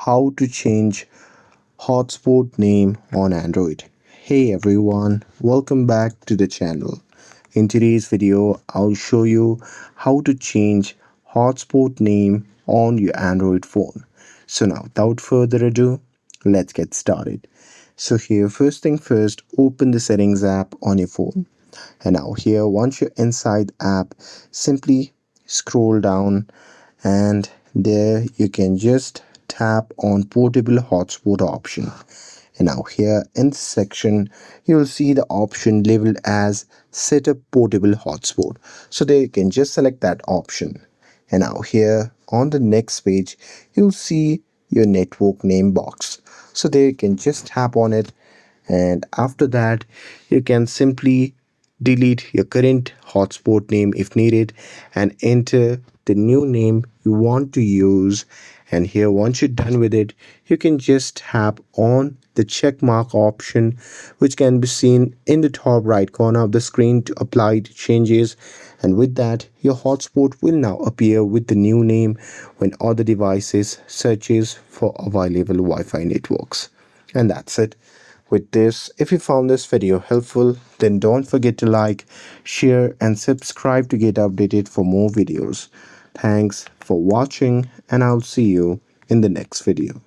how to change hotspot name on Android. Hey everyone, welcome back to the channel. In today's video, I'll show you how to change hotspot name on your Android phone. So now, without further ado, let's get started. So here, first thing first, open the settings app on your phone. And now here, once you're inside the app, simply scroll down and there you can just tap on portable hotspot option. And now here in this section you'll see the option labeled as set up portable hotspot, so there you can just select that option. And now here on the next page you'll see your network name box, so there you can just tap on it, and after that you can simply delete your current hotspot name if needed and enter the new name you want to use. And here, once you're done with it, you can just tap on the check mark option, which can be seen in the top right corner of the screen, to apply the changes. And with that, your hotspot will now appear with the new name when other devices searches for available Wi-Fi networks. And that's it. With this, if you found this video helpful, then don't forget to like, share and subscribe to get updated for more videos. Thanks for watching, and I'll see you in the next video.